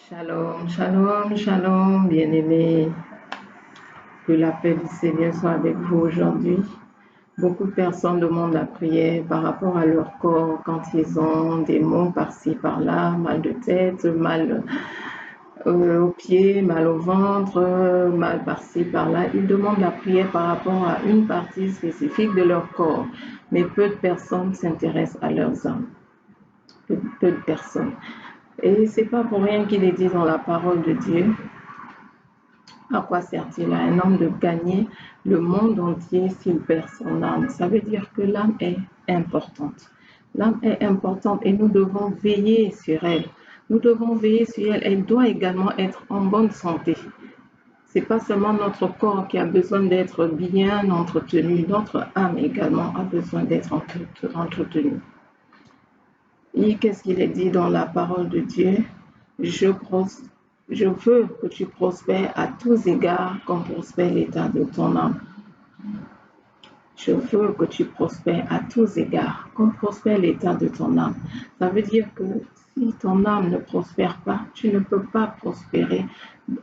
Shalom, shalom, shalom, bien-aimés. Que la paix du Seigneur soit avec vous aujourd'hui. Beaucoup de personnes demandent la prière par rapport à leur corps quand ils ont des maux par-ci, par-là, mal de tête, mal aux pieds, mal au ventre, mal par-ci, par-là. Ils demandent la prière par rapport à une partie spécifique de leur corps. Mais peu de personnes s'intéressent à leurs âmes. Peu de personnes. Et c'est pas pour rien qu'il est dit dans la parole de Dieu. À quoi sert-il à un homme de gagner le monde entier s'il perd son âme? Ça veut dire que l'âme est importante. L'âme est importante et nous devons veiller sur elle. Nous devons veiller sur elle. Elle doit également être en bonne santé. C'est pas seulement notre corps qui a besoin d'être bien entretenu, notre âme également a besoin d'être entretenue. Et qu'est-ce qu'il est dit dans la parole de Dieu? Je veux que tu prospères à tous égards comme prospère l'état de ton âme. Je veux que tu prospères à tous égards comme prospère l'état de ton âme. Ça veut dire que si ton âme ne prospère pas, tu ne peux pas prospérer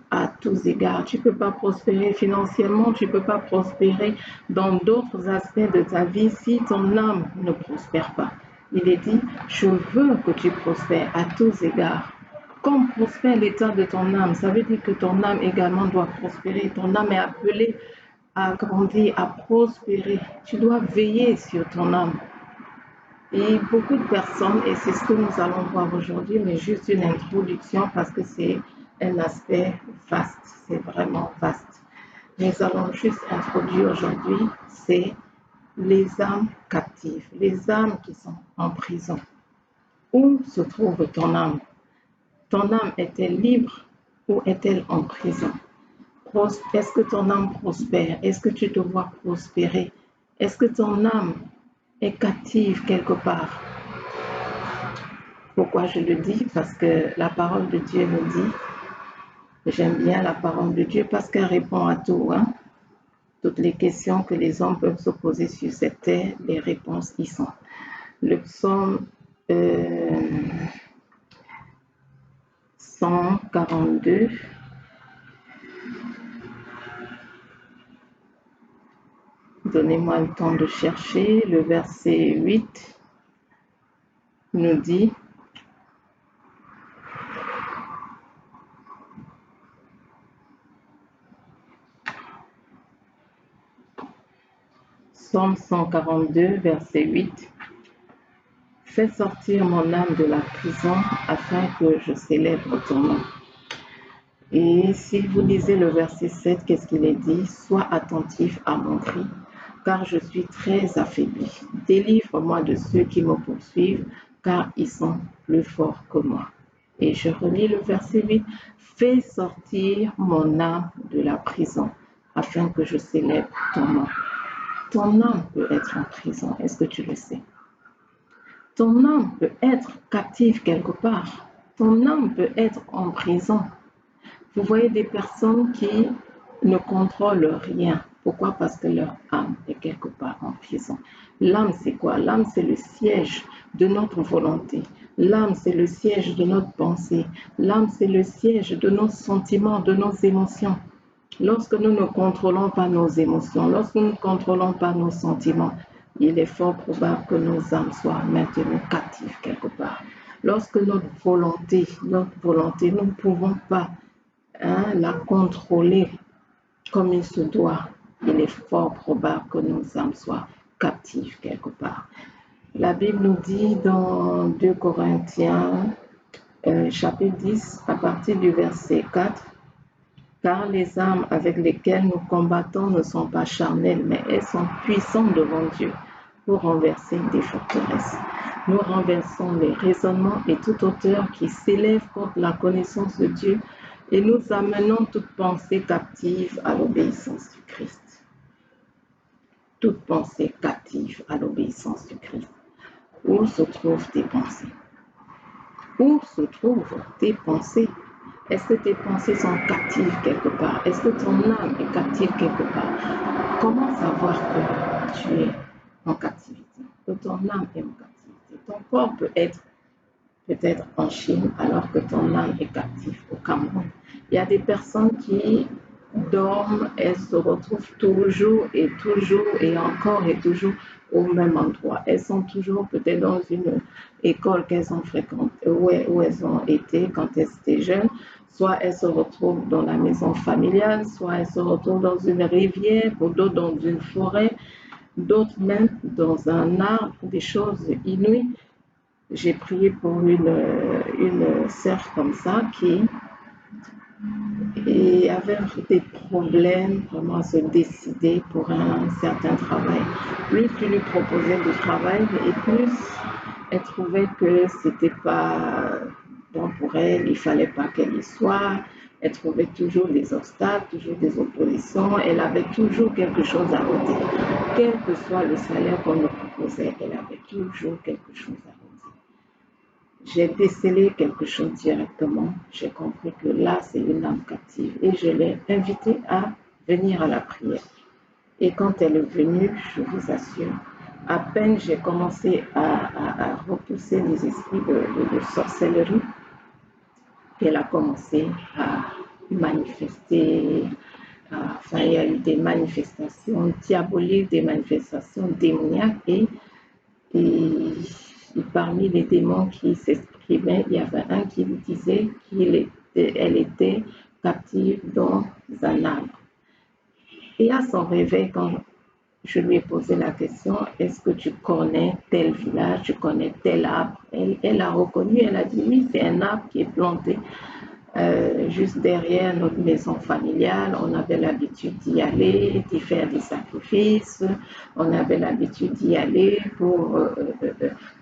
à tous égards. Tu ne peux pas prospérer financièrement, tu ne peux pas prospérer dans d'autres aspects de ta vie si ton âme ne prospère pas. Il est dit, je veux que tu prospères à tous égards. Comme prospère l'état de ton âme, ça veut dire que ton âme également doit prospérer. Ton âme est appelée à grandir, à prospérer. Tu dois veiller sur ton âme. Et beaucoup de personnes, et c'est ce que nous allons voir aujourd'hui, mais juste une introduction parce que c'est un aspect vaste, c'est vraiment vaste. Nous allons juste introduire aujourd'hui, c'est les âmes captives, les âmes qui sont en prison. Où se trouve ton âme? Ton âme est-elle libre ou est-elle en prison? Est-ce que ton âme prospère? Est-ce que tu te vois prospérer? Est-ce que ton âme est captive quelque part? Pourquoi je le dis? Parce que la parole de Dieu nous dit, j'aime bien la parole de Dieu parce qu'elle répond à tout. Toutes les questions que les hommes peuvent se poser sur cette terre, les réponses y sont. Le psaume 142. Donnez-moi le temps de chercher. Le verset 8 nous dit, Psaume 142, verset 8. Fais sortir mon âme de la prison afin que je célèbre ton nom. Et si vous lisez le verset 7, qu'est-ce qu'il est dit? Sois attentif à mon cri, car je suis très affaibli. Délivre-moi de ceux qui me poursuivent, car ils sont plus forts que moi. Et je relis le verset 8. Fais sortir mon âme de la prison, afin que je célèbre ton nom. Ton âme peut être en prison, est-ce que tu le sais? Ton âme peut être captive quelque part. Ton âme peut être en prison. Vous voyez des personnes qui ne contrôlent rien. Pourquoi? Parce que leur âme est quelque part en prison. L'âme, c'est quoi? L'âme, c'est le siège de notre volonté. L'âme, c'est le siège de notre pensée. L'âme, c'est le siège de nos sentiments, de nos émotions. Lorsque nous ne contrôlons pas nos émotions, lorsque nous ne contrôlons pas nos sentiments, il est fort probable que nos âmes soient maintenues captives quelque part. Lorsque notre volonté, nous ne pouvons pas la contrôler comme il se doit, il est fort probable que nos âmes soient captives quelque part. La Bible nous dit dans 2 Corinthiens chapitre 10, à partir du verset 4, car les armes avec lesquelles nous combattons ne sont pas charnelles, mais elles sont puissantes devant Dieu pour renverser des forteresses. Nous renversons les raisonnements et toute hauteur qui s'élève contre la connaissance de Dieu et nous amenons toute pensée captive à l'obéissance du Christ. Toute pensée captive à l'obéissance du Christ. Où se trouvent tes pensées? Où se trouvent tes pensées? Est-ce que tes pensées sont captives quelque part? Est-ce que ton âme est captive quelque part? Comment savoir que tu es en captivité? Que ton âme est en captivité? Ton corps peut être peut-être en Chine, alors que ton âme est captive au Cameroun. Il y a des personnes qui dorment, elles se retrouvent toujours et toujours au même endroit. Elles sont toujours peut-être dans une école qu'elles ont fréquentée, où elles ont été quand elles étaient jeunes. Soit elles se retrouvent dans la maison familiale, soit elles se retrouvent dans une rivière, ou d'autres dans une forêt, d'autres même dans un arbre, des choses inouïes. J'ai prié pour une sœur comme ça qui avait des problèmes vraiment à se décider pour un certain travail. Plus tu lui proposais du travail et plus elle trouvait que c'était pas bon pour elle, il fallait pas qu'elle y soit. Elle trouvait toujours des obstacles, toujours des oppositions. Elle avait toujours quelque chose à redire. Quel que soit le salaire qu'on lui proposait, elle avait toujours quelque chose à redire. J'ai décelé quelque chose directement. J'ai compris que là, c'est une âme captive. Et je l'ai invitée à venir à la prière. Et quand elle est venue, je vous assure, à peine j'ai commencé à repousser les esprits de sorcellerie, qu'elle a commencé à manifester. Enfin, il y a eu des manifestations diaboliques, des manifestations démoniaques et parmi les démons qui s'exprimaient, il y avait un qui lui disait qu'elle était captive dans un arbre. Et à son réveil, quand je lui ai posé la question, est-ce que tu connais tel village, tu connais tel arbre? Elle a reconnu, elle a dit oui, c'est un arbre qui est planté juste derrière notre maison familiale. On avait l'habitude d'y aller, d'y faire des sacrifices. On avait l'habitude d'y aller pour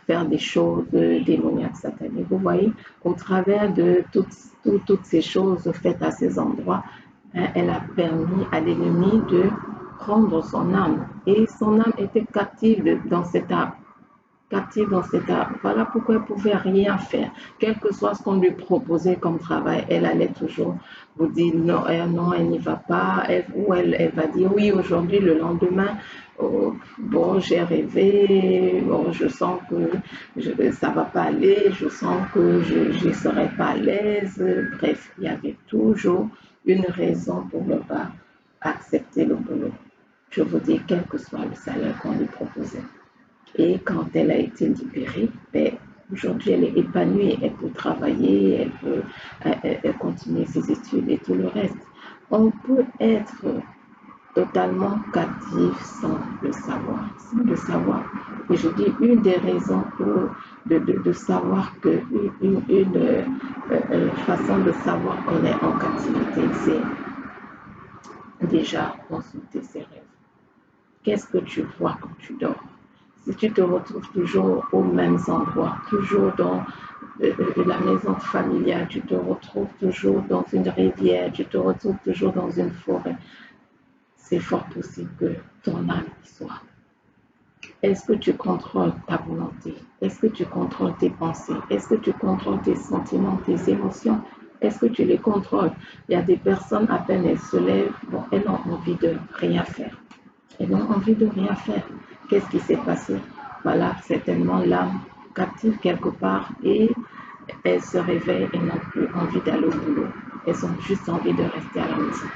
faire des choses démoniaques sataniques. Vous voyez, au travers de toutes ces choses faites à ces endroits, hein, elle a permis à l'ennemi de prendre son âme. Et son âme était captive dans cet arbre. Captive dans cet arbre. Voilà pourquoi elle ne pouvait rien faire. Quel que soit ce qu'on lui proposait comme travail, elle allait toujours vous dire non, elle n'y va pas. Elle va dire oui aujourd'hui, le lendemain. Oh, bon, j'ai rêvé, bon, je sens que ça ne va pas aller, je sens que je ne serai pas à l'aise. Bref, il y avait toujours une raison pour ne pas accepter le boulot. Je vous dis, quel que soit le salaire qu'on lui proposait. Et quand elle a été libérée, ben, aujourd'hui elle est épanouie, elle peut travailler, elle continuer ses études et tout le reste. On peut être totalement captif sans le savoir, sans le savoir. Et je dis une des raisons de savoir une façon de savoir qu'on est en captivité, c'est déjà consulter ses rêves. Qu'est-ce que tu vois quand tu dors? Si tu te retrouves toujours aux mêmes endroits, toujours dans la maison familiale, tu te retrouves toujours dans une rivière, tu te retrouves toujours dans une forêt, c'est fort possible que ton âme y soit. Est-ce que tu contrôles ta volonté? Est-ce que tu contrôles tes pensées? Est-ce que tu contrôles tes sentiments, tes émotions? Est-ce que tu les contrôles? Il y a des personnes, à peine elles se lèvent, bon, elles ont envie de rien faire. Elles ont envie de rien faire. Qu'est-ce qui s'est passé? Voilà, certainement l'âme captive quelque part et elles se réveillent et n'ont plus envie d'aller au boulot. Elles ont juste envie de rester à la maison.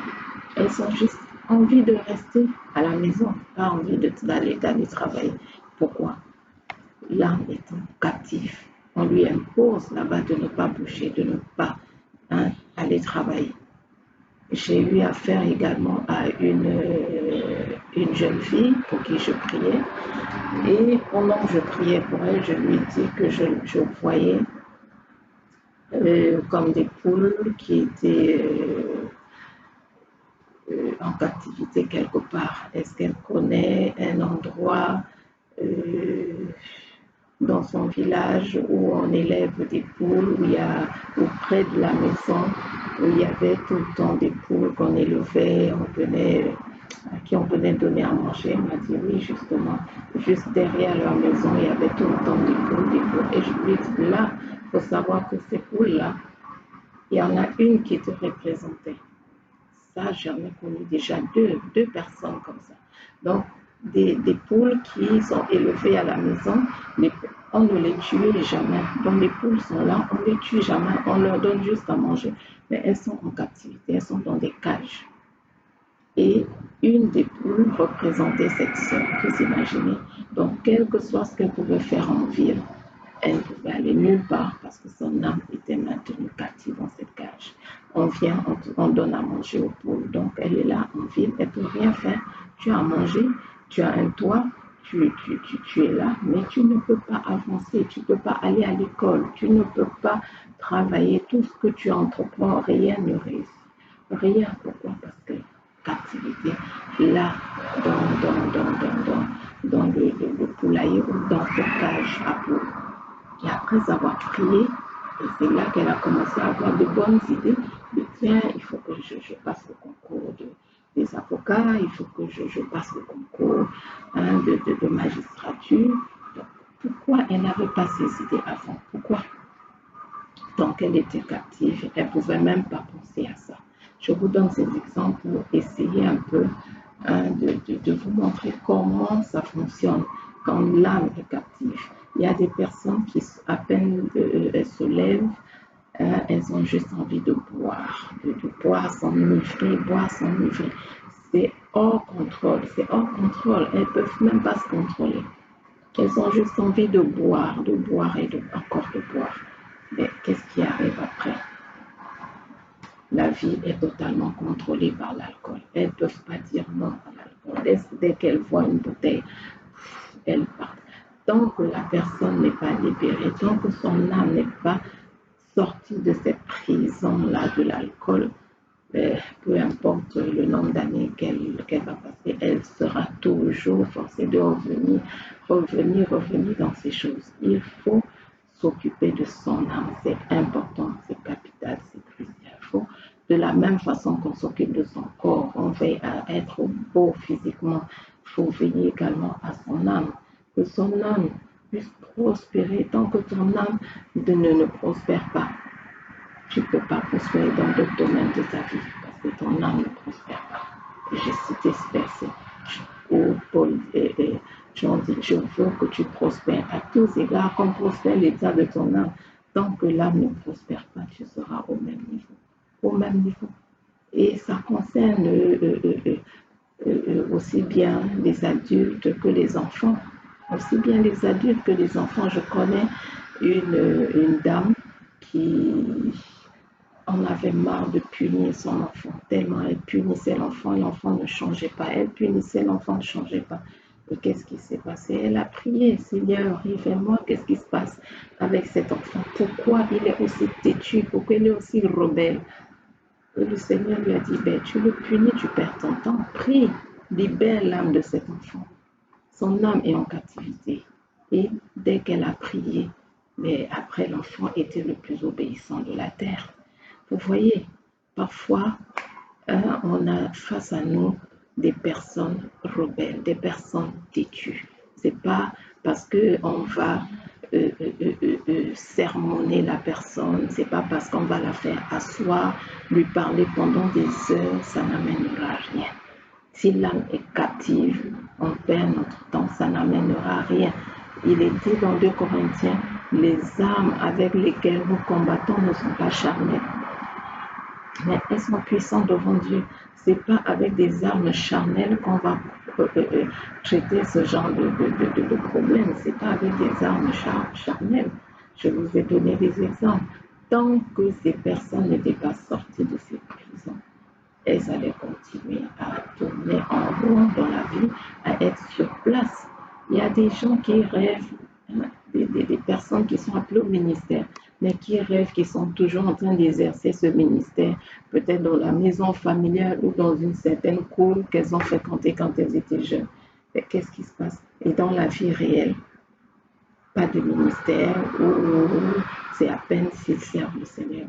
Elles ont juste envie de rester à la maison, pas envie d'aller travailler. Pourquoi? L'âme étant captive. On lui impose là-bas de ne pas bouger, de ne pas aller travailler. J'ai eu affaire également à une jeune fille pour qui je priais. Et pendant que je priais pour elle, je lui ai dit que je voyais comme des poules qui étaient en captivité quelque part. Est-ce qu'elle connaît un endroit dans son village où on élève des poules, ou près de la maison, où il y avait tout le temps des poules qu'on élevait, à qui on venait donner à manger? Elle m'a dit oui, justement, juste derrière leur maison, il y avait tout le temps des poules, des poules. Et je lui ai dit là, il faut savoir que ces poules-là, il y en a une qui te représentait. Ça, j'en ai connu déjà deux personnes comme ça. Donc, des poules qui sont élevées à la maison, on ne les tue jamais. Donc les poules sont là, on ne les tue jamais, on leur donne juste à manger. Mais elles sont en captivité, elles sont dans des cages. Et une des poules représentait cette sœur, vous imaginez. Donc quel que soit ce qu'elle pouvait faire en ville, elle ne pouvait aller nulle part parce que son âme était maintenue captive dans cette cage. On vient, on donne à manger aux poules. Donc elle est là en ville, elle ne peut rien faire. Tu as à manger, tu as un toit, tu es là, mais tu ne peux pas avancer, tu ne peux pas aller à l'école, tu ne peux pas travailler. Tout ce que tu entreprends, rien ne réussit. Rien. Pourquoi? Parce que captivité, là, dans le poulailler ou dans cette cage à poules. Et après avoir prié, et c'est là qu'elle a commencé à avoir de bonnes idées. De tiens, il faut que je passe le concours des avocats, il faut que je passe le concours de magistrature. Donc, pourquoi elle n'avait pas ces idées avant? Pourquoi? Donc, elle était captive, elle ne pouvait même pas penser à ça. Je vous donne ces exemples pour essayer un peu de vous montrer comment ça fonctionne quand l'âme est captive. Il y a des personnes qui, à peine elles se lèvent, elles ont juste envie de boire, de boire, s'enivrer, boire, s'enivrer. C'est hors contrôle, c'est hors contrôle. Elles ne peuvent même pas se contrôler. Elles ont juste envie de boire et encore de boire. Mais qu'est-ce qui arrive après? La vie est totalement contrôlée par l'alcool. Elles ne peuvent pas dire non à l'alcool. Dès qu'elles voient une bouteille, elles partent. Tant que la personne n'est pas libérée, tant que son âme n'est pas sortie de cette prison-là de l'alcool, peu importe le nombre d'années qu'elle va passer, elle sera toujours forcée de revenir dans ces choses. Il faut s'occuper de son âme. C'est important, c'est capital, c'est crucial. De la même façon qu'on s'occupe de son corps, on veille à être beau physiquement, il faut veiller également à son âme. Que son âme puisse prospérer. Tant que ton âme ne prospère pas, tu ne peux pas prospérer dans d'autres domaines de ta vie parce que ton âme ne prospère pas. J'ai cité ce verset où Paul et Jean dit, je veux que tu prospères à tous égards, comme prospère l'état de ton âme. Tant que l'âme ne prospère pas, tu seras au même niveau. Au même niveau. Et ça concerne aussi bien les adultes que les enfants. Aussi bien les adultes que les enfants. Je connais une dame qui en avait marre de punir son enfant. Tellement elle punissait l'enfant ne changeait pas. Elle punissait, l'enfant ne changeait pas. Et qu'est-ce qui s'est passé? Elle a prié, Seigneur, révèle-moi qu'est-ce qui se passe avec cet enfant. Pourquoi il est aussi têtu? Pourquoi il est aussi rebelle? Et le Seigneur lui a dit, ben, tu le punis, tu perds ton temps. Prie, libère l'âme de cet enfant. Son âme est en captivité. Et dès qu'elle a prié, mais après l'enfant était le plus obéissant de la terre. Vous voyez, parfois, on a face à nous des personnes rebelles, des personnes têtues. C'est pas parce qu'on va sermonner la personne, c'est pas parce qu'on va la faire asseoir, lui parler pendant des heures, ça n'amènera à rien. Si l'âme est captive, on perd notre temps, ça n'amènera à rien. Il est dit dans 2 Corinthiens, les armes avec lesquelles nous combattons ne sont pas charnelles, mais elles sont puissantes devant Dieu. Ce n'est pas avec des armes charnelles qu'on va traiter ce genre de problème. Ce n'est pas avec des armes charnelles. Je vous ai donné des exemples. Tant que ces personnes n'étaient pas sorties de ces prisons, elles allaient continuer à tourner en rond dans la vie, à être sur place. Il y a des gens qui rêvent, des personnes qui sont appelées au ministère, mais qui rêvent, qui sont toujours en train d'exercer ce ministère, peut-être dans la maison familiale ou dans une certaine cour qu'elles ont fréquentée quand elles étaient jeunes. Mais qu'est-ce qui se passe? Et dans la vie réelle, pas de ministère, ou c'est à peine s'ils servent le Seigneur.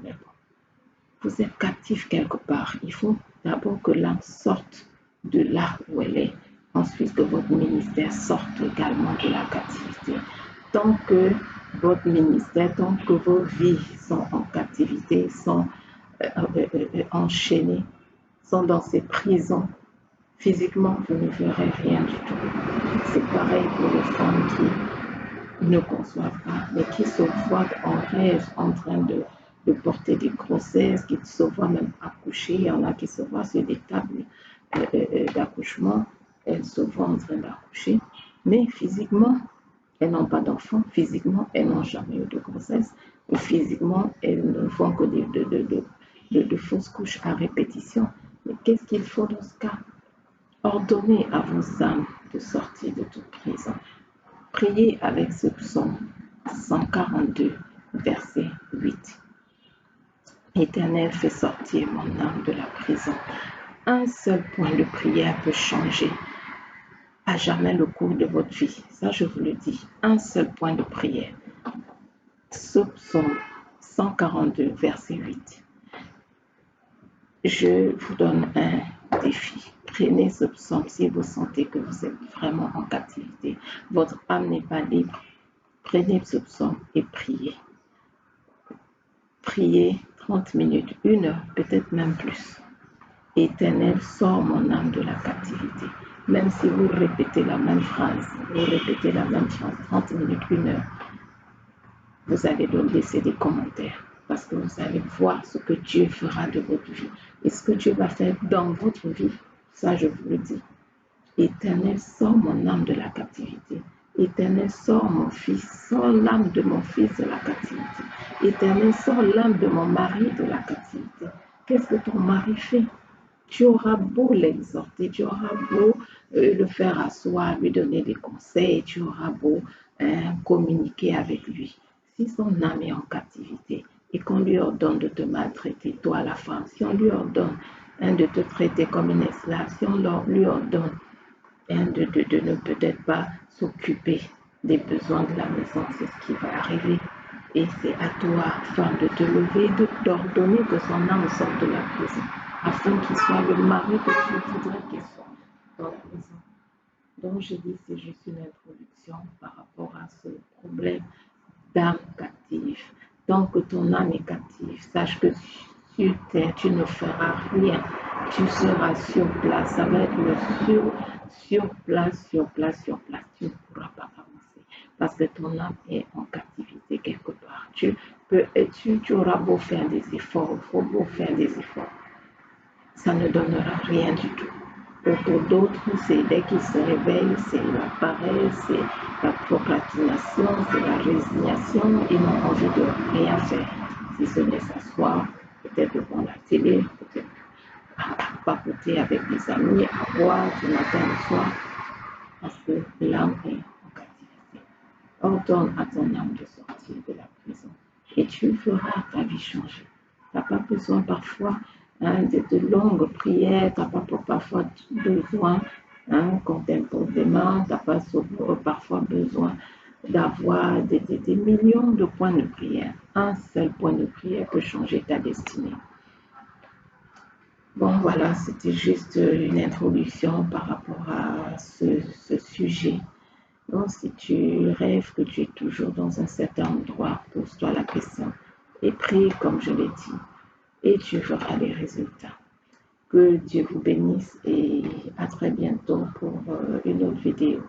Vous êtes captif quelque part. Il faut d'abord que l'âme sorte de là où elle est. Ensuite, que votre ministère sorte également de la captivité. Tant que votre ministère, tant que vos vies sont en captivité, sont enchaînées, sont dans ces prisons, physiquement, vous ne verrez rien du tout. C'est pareil pour les femmes ne conçoivent pas, mais qui se voient en rêve en train de porter des grossesses, qui se voient même accoucher. Il y en a qui se voient sur des tables d'accouchement, elles se voient en train d'accoucher, mais physiquement, elles n'ont pas d'enfants, physiquement, elles n'ont jamais eu de grossesse, et physiquement, elles ne font que de fausses couches à répétition. Mais qu'est-ce qu'il faut dans ce cas? Ordonnez à vos âmes de sortir de toute prison. Priez avec ce psaume 142, verset 8. Éternel, fais sortir mon âme de la prison. Un seul point de prière peut changer à jamais le cours de votre vie. Ça, je vous le dis. Un seul point de prière. Ce psaume 142, verset 8. Je vous donne un défi. Prenez ce psaume si vous sentez que vous êtes vraiment en captivité. Votre âme n'est pas libre. Prenez ce psaume et priez. Priez 30 minutes, 1 heure, peut-être même plus. Éternel, sors mon âme de la captivité. Même si vous répétez la même phrase, 30 minutes, 1 heure, vous allez donc laisser des commentaires parce que vous allez voir ce que Dieu fera de votre vie et ce que Dieu va faire dans votre vie. Ça, je vous le dis. Éternel, sors mon âme de la captivité. Éternel, sors mon fils, sors l'âme de mon fils de la captivité. Éternel, sors l'âme de mon mari de la captivité. Qu'est-ce que ton mari fait? Tu auras beau l'exhorter, tu auras beau le faire asseoir, lui donner des conseils, tu auras beau communiquer avec lui. Si son âme est en captivité et qu'on lui ordonne de te maltraiter, toi la femme, si on lui ordonne de te traiter comme une esclave, si on lui ordonne de ne peut-être pas s'occuper des besoins de la maison, c'est ce qui va arriver. Et c'est à toi, femme, de te lever, d'ordonner que son âme sorte de la prison, afin qu'il soit le mari que tu voudrais qu'il soit dans la maison. Donc je dis, c'est juste une introduction par rapport à ce problème d'âme captive. Tant que ton âme est captive, sache que sur terre, tu ne feras rien. Tu seras sur place. Ça va être le sur place. Tu ne pourras pas avancer parce que ton âme est en captivité quelque part. Tu auras beau faire des efforts, il faut beau faire des efforts. Ça ne donnera rien du tout. Pour d'autres, c'est dès qu'ils se réveillent, c'est la paresse, c'est la procrastination, c'est la résignation. Ils n'ont envie de rien faire. Si ce n'est s'asseoir, peut-être devant la télé, peut-être à papoter avec des amis, à boire du matin au soir, parce que l'âme est en captivité. Ordonne à ton âme de sortir de la prison et tu feras ta vie changer. Tu n'as pas besoin parfois de longues prières, tu n'as pas parfois besoin qu'on t'impose des mains, tu n'as pas parfois besoin d'avoir des millions de points de prière. Un seul point de prière peut changer ta destinée. Bon, voilà, c'était juste une introduction par rapport à ce sujet. Donc, si tu rêves que tu es toujours dans un certain endroit, pose-toi la question et prie comme je l'ai dit et tu verras les résultats. Que Dieu vous bénisse et à très bientôt pour une autre vidéo.